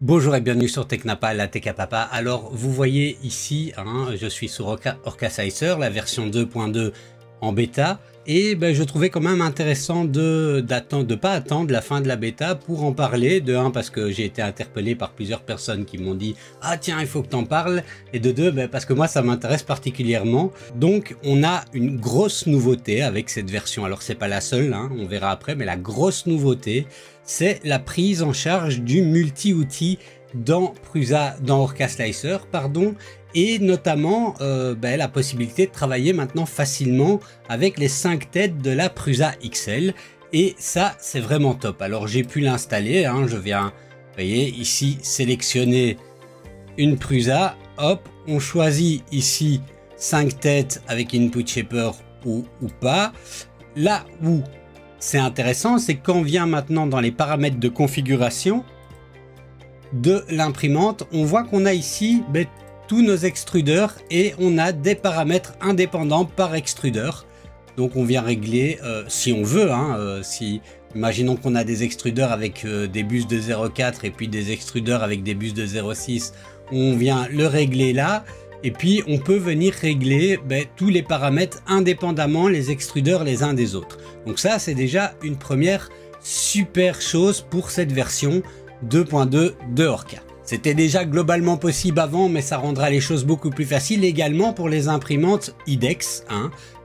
Bonjour et bienvenue sur Technapa, la Tech à Papa. Alors vous voyez ici, je suis sur Orca Slicer, la version 2.2 en bêta. Et je trouvais quand même intéressant de pas attendre la fin de la bêta pour en parler. De 1 parce que j'ai été interpellé par plusieurs personnes qui m'ont dit « Ah tiens, il faut que t'en parles ». Et de 2 parce que moi ça m'intéresse particulièrement. Donc on a une grosse nouveauté avec cette version. Alors c'est pas la seule, on verra après, mais la grosse nouveauté, c'est la prise en charge du multi-outil dans Orca Slicer, et notamment la possibilité de travailler maintenant facilement avec les 5 têtes de la Prusa XL, et ça c'est vraiment top. Alors j'ai pu l'installer, je viens, vous voyez ici, sélectionner une Prusa, hop, on choisit ici 5 têtes avec input shaper ou pas. Là où c'est intéressant, c'est quand on vient maintenant dans les paramètres de configuration de l'imprimante, on voit qu'on a ici tous nos extrudeurs et on a des paramètres indépendants par extrudeur. Donc on vient régler si on veut, imaginons qu'on a des extrudeurs avec des bus de 0,4 et puis des extrudeurs avec des bus de 0,6, on vient le régler là. Et puis on peut venir régler tous les paramètres indépendamment, les extrudeurs les uns des autres. Donc ça c'est déjà une première super chose pour cette version 2.2 de Orca. C'était déjà globalement possible avant, mais ça rendra les choses beaucoup plus faciles également pour les imprimantes IDEX,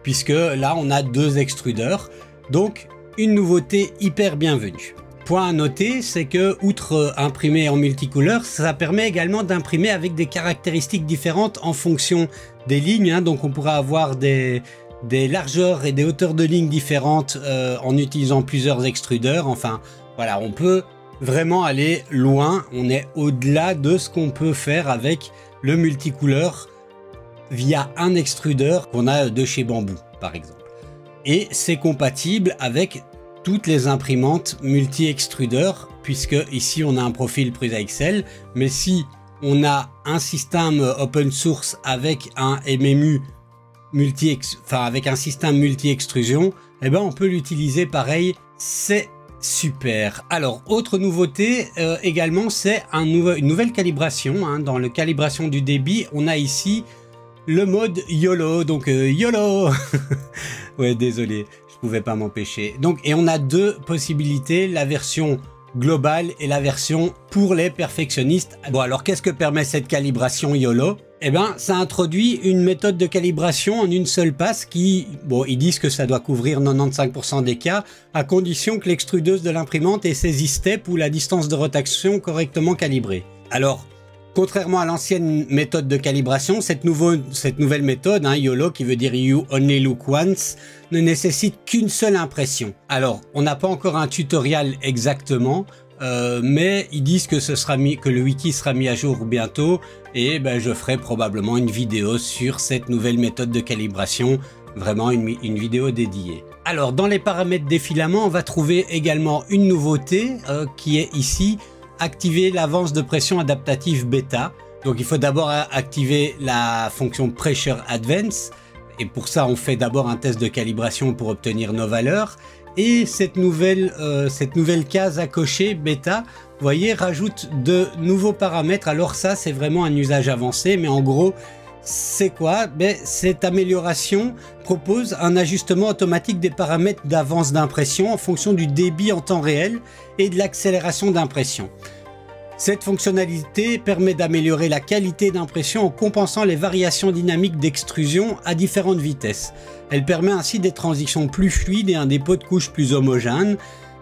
puisque là on a 2 extrudeurs, donc une nouveauté hyper bienvenue. Point à noter, c'est que outre imprimer en multicouleur, ça permet également d'imprimer avec des caractéristiques différentes en fonction des lignes, donc on pourra avoir des largeurs et des hauteurs de lignes différentes en utilisant plusieurs extrudeurs. Enfin voilà, on peut vraiment aller loin, on est au-delà de ce qu'on peut faire avec le multicouleur via un extrudeur qu'on a de chez Bamboo par exemple. Et c'est compatible avec toutes les imprimantes multi-extrudeurs, puisque ici on a un profil Prusa XL, mais si on a un système open source avec un MMU avec un système multi-extrusion, on peut l'utiliser pareil, c'est super. Alors autre nouveauté également, c'est une nouvelle calibration, dans la calibration du débit, on a ici le mode YOLO, donc YOLO. Ouais, désolé, je pouvais pas m'empêcher. Donc, et on a 2 possibilités, la version globale et la version pour les perfectionnistes. Bon, alors qu'est-ce que permet cette calibration YOLO? Ça introduit une méthode de calibration en une seule passe qui, ils disent que ça doit couvrir 95% des cas, à condition que l'extrudeuse de l'imprimante ait ses e-steps ou la distance de rotation correctement calibrée. Alors, contrairement à l'ancienne méthode de calibration, cette nouvelle méthode, YOLO, qui veut dire You Only Look Once, ne nécessite qu'une seule impression. Alors, on n'a pas encore un tutoriel exactement, mais ils disent que le wiki sera mis à jour bientôt, et je ferai probablement une vidéo sur cette nouvelle méthode de calibration, vraiment une vidéo dédiée. Alors, dans les paramètres des filaments, on va trouver également une nouveauté qui est ici, activer l'avance de pression adaptative bêta. Donc il faut d'abord activer la fonction Pressure Advance, et pour ça on fait d'abord un test de calibration pour obtenir nos valeurs. Et cette nouvelle case à cocher bêta, vous voyez, rajoute de nouveaux paramètres. Alors ça c'est vraiment un usage avancé, mais en gros c'est quoi? Cette amélioration propose un ajustement automatique des paramètres d'avance d'impression en fonction du débit en temps réel et de l'accélération d'impression. Cette fonctionnalité permet d'améliorer la qualité d'impression en compensant les variations dynamiques d'extrusion à différentes vitesses. Elle permet ainsi des transitions plus fluides et un dépôt de couches plus homogène.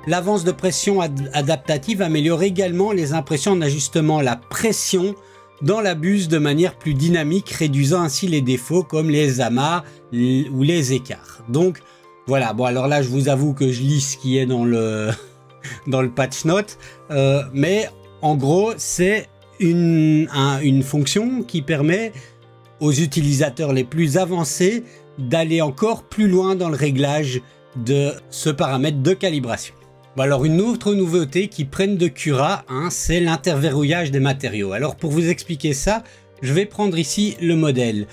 L'avance de pression adaptative améliore également les impressions en ajustant la pression dans la buse de manière plus dynamique, réduisant ainsi les défauts comme les amas ou les écarts. Donc voilà, alors là je vous avoue que je lis ce qui est dans le patch note, mais en gros c'est une fonction qui permet aux utilisateurs les plus avancés d'aller encore plus loin dans le réglage de ce paramètre de calibration. Alors une autre nouveauté qui prennent de Cura, c'est l'interverrouillage des matériaux. Alors pour vous expliquer ça, je vais prendre ici le modèle.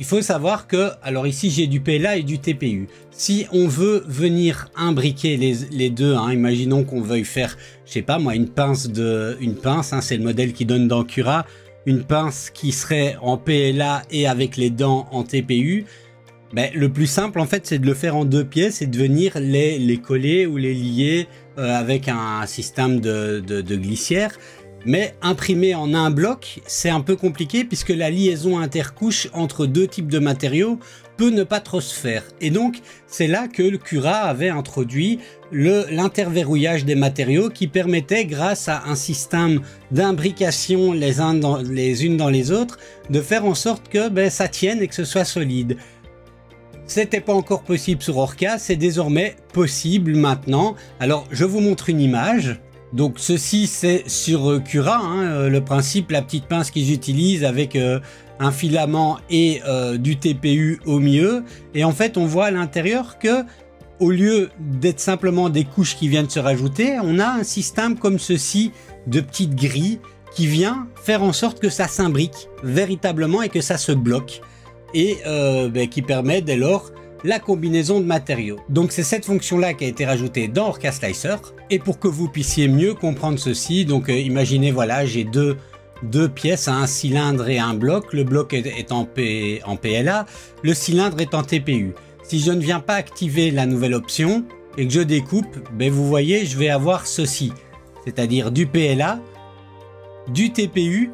Il faut savoir que, alors ici j'ai du PLA et du TPU. Si on veut venir imbriquer les deux, hein, imaginons qu'on veuille faire, je sais pas moi, une pince, hein, c'est le modèle qui donne dans Cura, une pince qui serait en PLA et avec les dents en TPU. Ben, le plus simple en fait c'est de le faire en 2 pièces et de venir les coller ou les lier avec un système de glissière. Mais imprimer en un bloc, c'est un peu compliqué puisque la liaison intercouche entre 2 types de matériaux peut ne pas trop se faire. Et donc, c'est là que le Cura avait introduit l'interverrouillage des matériaux qui permettait, grâce à un système d'imbrication les unes dans les autres, de faire en sorte que ça tienne et que ce soit solide. C'était pas encore possible sur Orca, c'est désormais possible maintenant. Alors, je vous montre une image. Donc ceci c'est sur Cura, hein, le principe, la petite pince qu'ils utilisent avec un filament et du TPU au milieu. Et en fait on voit à l'intérieur que au lieu d'être simplement des couches qui viennent se rajouter, on a un système comme ceci de petites grilles qui vient faire en sorte que ça s'imbrique véritablement et que ça se bloque. Et qui permet dès lors la combinaison de matériaux. Donc c'est cette fonction-là qui a été rajoutée dans Orca Slicer. Et pour que vous puissiez mieux comprendre ceci, donc imaginez, voilà, j'ai deux pièces, un cylindre et un bloc. Le bloc est en PLA, le cylindre est en TPU. Si je ne viens pas activer la nouvelle option et que je découpe, vous voyez, je vais avoir ceci. C'est-à-dire du PLA, du TPU,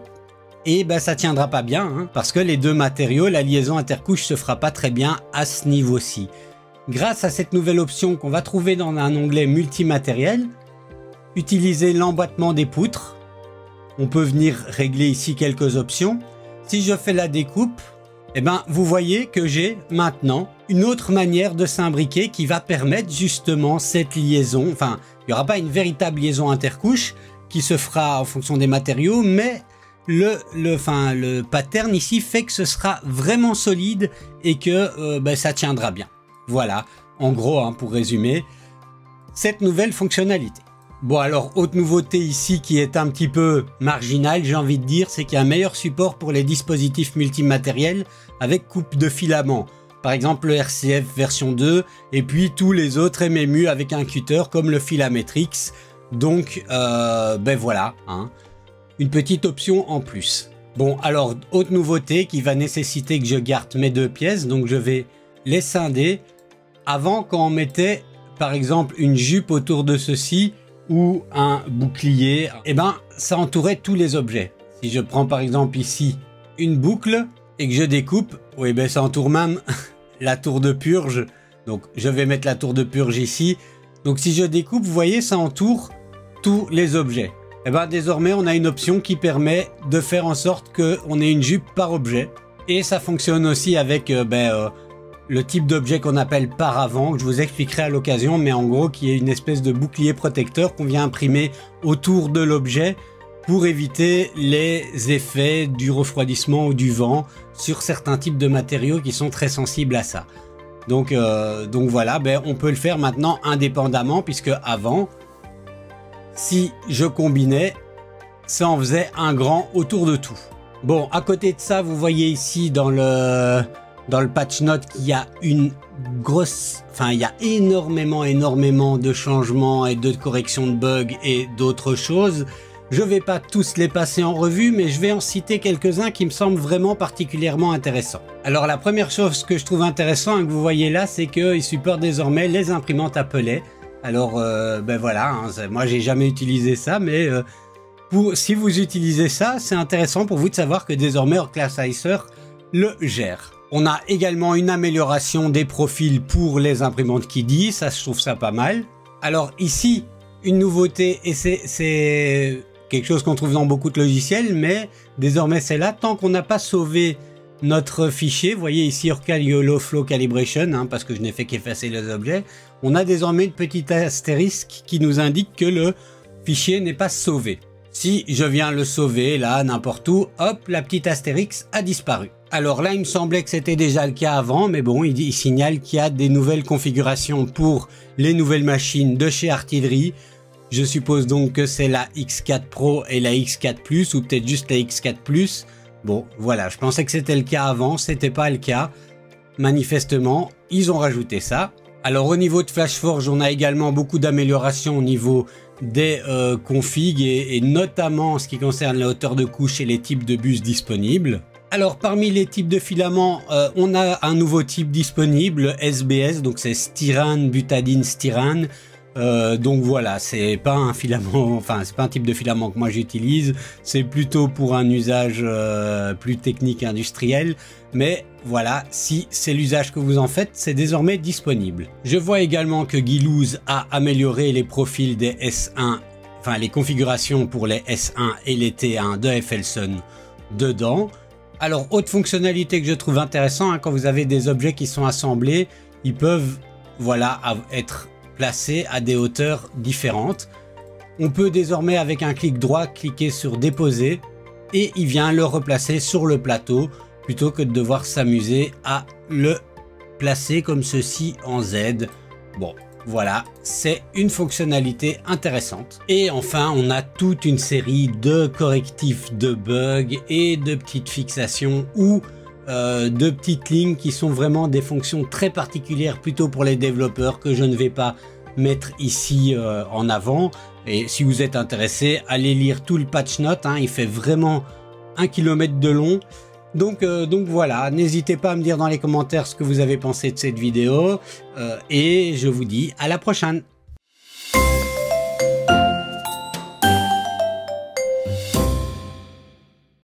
et ça tiendra pas bien, hein, parce que les deux matériaux, la liaison intercouche se fera pas très bien à ce niveau-ci. Grâce à cette nouvelle option qu'on va trouver dans un onglet multimatériel, utiliser l'emboîtement des poutres. On peut venir régler ici quelques options. Si je fais la découpe, vous voyez que j'ai maintenant une autre manière de s'imbriquer qui va permettre justement cette liaison. Enfin, il n'y aura pas une véritable liaison intercouche qui se fera en fonction des matériaux, mais le pattern ici fait que ce sera vraiment solide et que ça tiendra bien. Voilà, en gros, hein, pour résumer, cette nouvelle fonctionnalité. Bon, alors, autre nouveauté ici qui est un petit peu marginale, j'ai envie de dire, c'est qu'il y a un meilleur support pour les dispositifs multimatériels avec coupe de filament. Par exemple, le RCF version 2 et puis tous les autres MMU avec un cutter comme le Filametrix. Donc, voilà, hein. Une petite option en plus. Bon, alors, autre nouveauté qui va nécessiter que je garde mes 2 pièces. Donc, je vais les scinder. Avant, quand on mettait, par exemple, une jupe autour de ceci ou un bouclier, ça entourait tous les objets. Si je prends, par exemple, ici, une boucle et que je découpe, oui, ça entoure même la tour de purge. Donc, je vais mettre la tour de purge ici. Donc, si je découpe, vous voyez, ça entoure tous les objets. Désormais, on a une option qui permet de faire en sorte qu'on ait une jupe par objet. Et ça fonctionne aussi avec le type d'objet qu'on appelle paravent, que je vous expliquerai à l'occasion, mais en gros, qui est une espèce de bouclier protecteur qu'on vient imprimer autour de l'objet pour éviter les effets du refroidissement ou du vent sur certains types de matériaux qui sont très sensibles à ça. Donc voilà, on peut le faire maintenant indépendamment, puisque avant, si je combinais, ça en faisait un grand autour de tout. Bon, à côté de ça, vous voyez ici dans le patch note qu'il y a il y a énormément de changements et de corrections de bugs et d'autres choses. Je vais pas tous les passer en revue, mais je vais en citer quelques-uns qui me semblent vraiment particulièrement intéressants. Alors la première chose que je trouve intéressant et que vous voyez là, c'est qu'il supporte désormais les imprimantes Applet. Alors voilà, hein, moi j'ai jamais utilisé ça, mais si vous utilisez ça, c'est intéressant pour vous de savoir que désormais Orca Slicer le gère. On a également une amélioration des profils pour les imprimantes Kiddy, ça je trouve ça pas mal. Alors ici, une nouveauté, et c'est quelque chose qu'on trouve dans beaucoup de logiciels, mais désormais c'est là, tant qu'on n'a pas sauvé notre fichier, vous voyez ici Orca YOLO Flow Calibration, hein, parce que je n'ai fait qu'effacer les objets, on a désormais une petite astérisque qui nous indique que le fichier n'est pas sauvé. Si je viens le sauver là, n'importe où, hop, la petite astérix a disparu. Alors là, il me semblait que c'était déjà le cas avant, mais bon, il signale qu'il y a des nouvelles configurations pour les nouvelles machines de chez Artillery. Je suppose donc que c'est la X4 Pro et la X4 Plus, ou peut-être juste la X4 Plus. Bon, voilà, je pensais que c'était le cas avant, c'était pas le cas. Manifestement, ils ont rajouté ça. Alors au niveau de FlashForge, on a également beaucoup d'améliorations au niveau des configs et notamment en ce qui concerne la hauteur de couche et les types de bus disponibles. Alors parmi les types de filaments, on a un nouveau type disponible, SBS, donc c'est styrane, butadiene, styrane. Donc voilà, c'est pas un filament, enfin c'est pas un type de filament que moi j'utilise, c'est plutôt pour un usage plus technique industriel, mais voilà, si c'est l'usage que vous en faites, c'est désormais disponible. Je vois également que Gilouz a amélioré les profils des S1, enfin les configurations pour les S1 et les T1 de FLSUN dedans. Alors autre fonctionnalité que je trouve intéressant, hein, quand vous avez des objets qui sont assemblés, ils peuvent voilà être placés à des hauteurs différentes. On peut désormais avec un clic droit cliquer sur déposer et il vient le replacer sur le plateau plutôt que de devoir s'amuser à le placer comme ceci en Z. Bon, voilà, c'est une fonctionnalité intéressante. Et enfin, on a toute une série de correctifs de bugs et de petites fixations ou de petites lignes qui sont vraiment des fonctions très particulières plutôt pour les développeurs que je ne vais pas mettre ici en avant. Et si vous êtes intéressé, allez lire tout le patch note, hein, il fait vraiment 1 km de long. Donc voilà, n'hésitez pas à me dire dans les commentaires ce que vous avez pensé de cette vidéo et je vous dis à la prochaine.